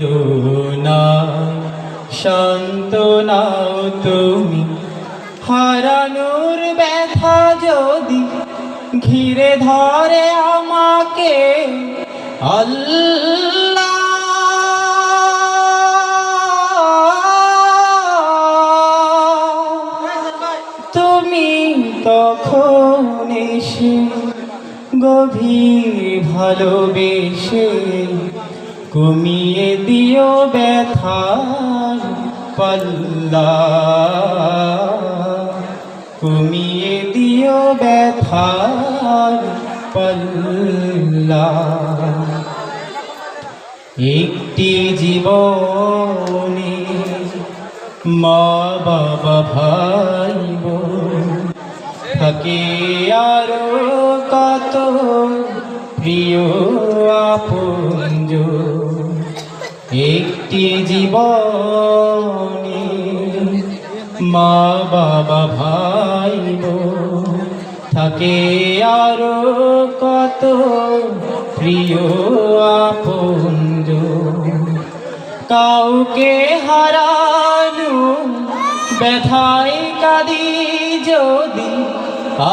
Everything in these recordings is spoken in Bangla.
দোনা শান্ত নাও তুমি, হারানোর ব্যথা যদি ঘিরে ধরে আমাকে আল্লাহ, তুমি তখন এসে গভীর ভালোবেসে কমিয়ে দিও ব্যথার পাল্লা, কমিয়ে দিও ব্যথার পাল্লা। একটি জীবনে মা বাবা ভাই বোন থাকে আরো কত প্রিয় আপনজন। একটি জীবনে মা বাবা ভাই বোন থাকে আরো কত প্রিয় আপনজন। কাউকে হারানো ব্যথায় কাঁদি যদি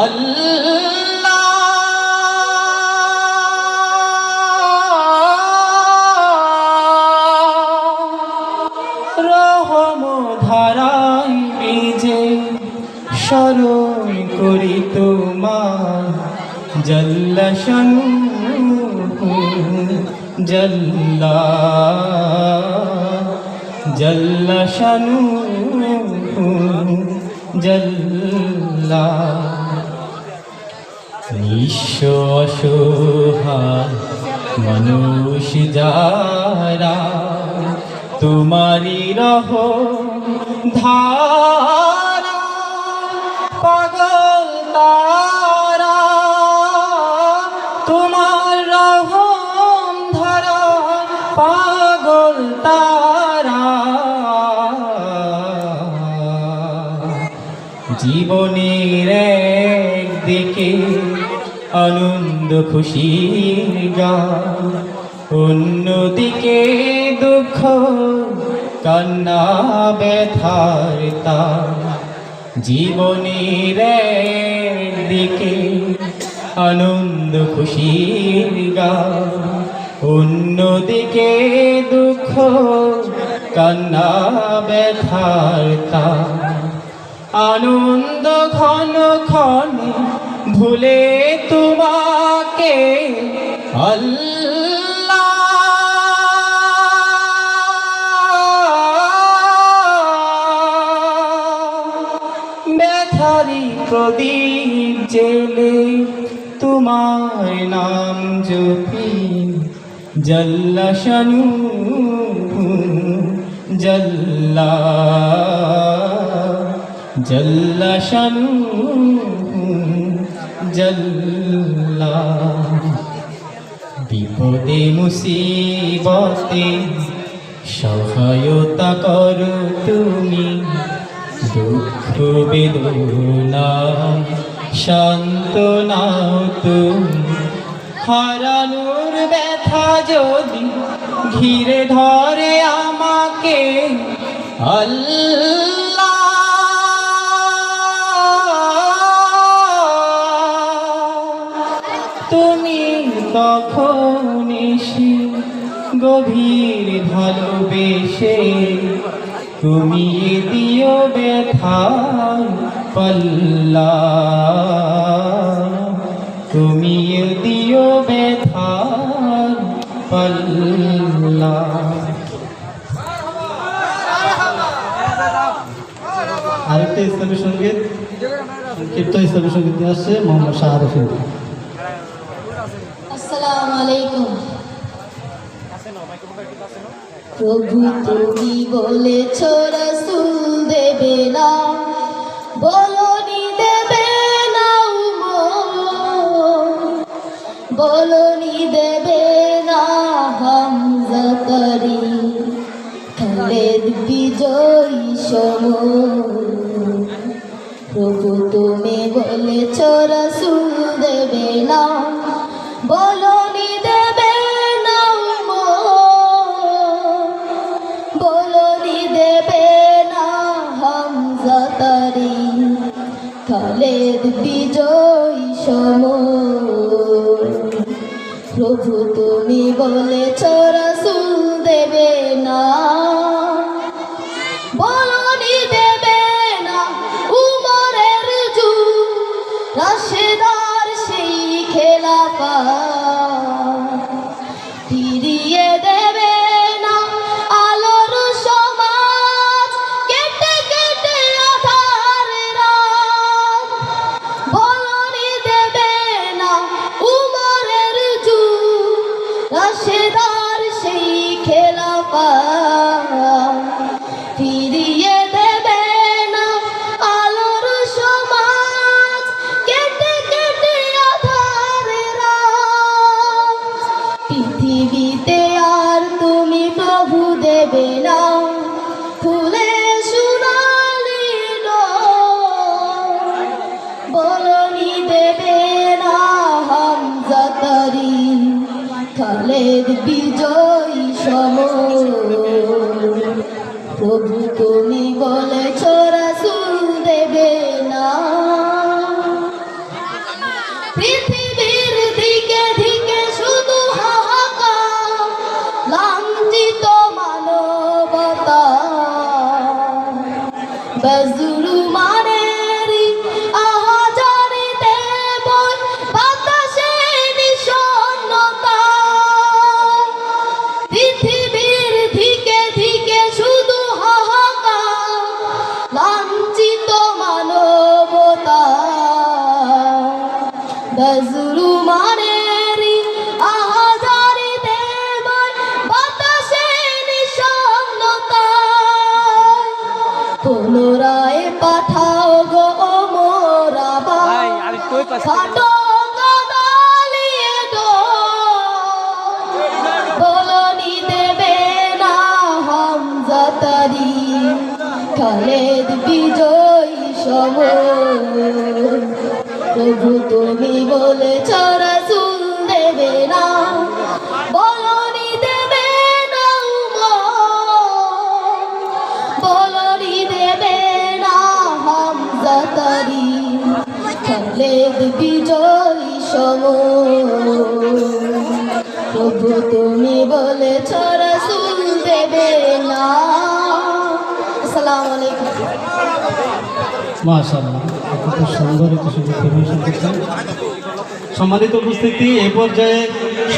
আল্লাহ, রহম ধারায় বীজে স্মরণ করি তোমার জাল্লা শানুহু, জাল্লা জাল্লা শানুহু জাল্লা। নিঃস্ব অসহায় মানুষ যারা তোমারি রহম ধারা, পাগল তারা তোমার রহম ধারা, পাগল তারা। জীবনের একদিকে আনন্দ খুশির গান, অন্যদিকে দুঃখ কান্না ব্যথার তার। জীবনের একদিকে আনন্দ খুশির গান, অন্যদিকে দুঃখ কান্না ব্যথার তার। আনন্দ ঘন ক্ষণে ভুলে তোমাকে আল্লাহ, ব্যথারি প্রদীপ জেলে তোমার নাম জপি জাল্লা শানুহু, জাল্লা জাল্লা শানুহু জাল্লা। বিপদে মুসিবতে সহায়তা করো তুমি, দুঃখ বেদনা শান্ত নাও তুমি। হারানোর ব্যথা যদি ঘিরে ধরে আমাকে আল্লাহ, তুমি তখন এসে গভীর ভালোবেসে কমিয়ে দিও ব্যথার পাল্লা, কমিয়ে দিও ব্যথার পাল্লা। আরেকটা ইসলামী সঙ্গীত, সংক্ষিপ্ত ইসলামী সঙ্গীত নিয়ে আসছে মোহাম্মদ শাহ আরফিন। আসসালামু আলাইকুম। প্রভু তুমি বলেছ রাসূল দেবে না, বলনি দেবে না উমর, বলনি দেবে না হামজা করি খালেদ বিজয়ী সমর। প্রভু তুমি বলেছ রাসূল দেবে না, বলনি দেবে না উমর, খালেদ বিজয় সমর। প্রভু তুমি বলেছ রাসূল দেবে না, বলনি দেবে না উমরের যুগ, রাশেদার সেই খেলাফত। ফিরিয়ে দেবে না আলোর সমাজ, কেটে কেটে আধার রাত। বলনি দেবে না উমরের যুগ, রাশেদার সেই খেলাফত। ফিরিয়ে দেবে না আলোর সমাজ, কেটে কেটে আধার রাত। পৃথিবীতে আর তুমি প্রভু দেবে না ফুলে সোনালি নূর। বলনি দেবে না হামজা তারি, খালেদ বিজয় সমর। প্রভু তুমি বলেছ রাসূল দেবে না। পৃথিবীর দিকে দিকে শুধু হাহাকার, লাঞ্ছিত মানবতা। বেজুলুমানেরই আহাজারিতে বয় বাতাসে নিঃশব্দতা। পৃথিবীর দিকে দিকে শুধু হাহাকার, লাঞ্ছিত মানবতা। বেজুলুমানেরই আহাজারিতে বয় বাতাসে নিঃশব্দতা। পুনরায় পাঠাও গো ওমর আবার, ফাটো কাদালিয়ে ডোর। বলনি দেবে না হামজা তারি, খালেদ বিজয় সমর। প্রভু তুমি বলেছ রাসূল দেবে না, বলনি দেবে না উমর। বলনি দেবে না হামজা তারি, খালেদ বিজয় সমর। প্রভু তুমি বলেছ রাসূল দেবে না। আসসালামু আলাইকুম। মাশাআল্লাহ, কত সুন্দর একটি সঙ্গীত পরিবেশন করছেন। সম্মানিত উপস্থিতি, এই পর্যায়ে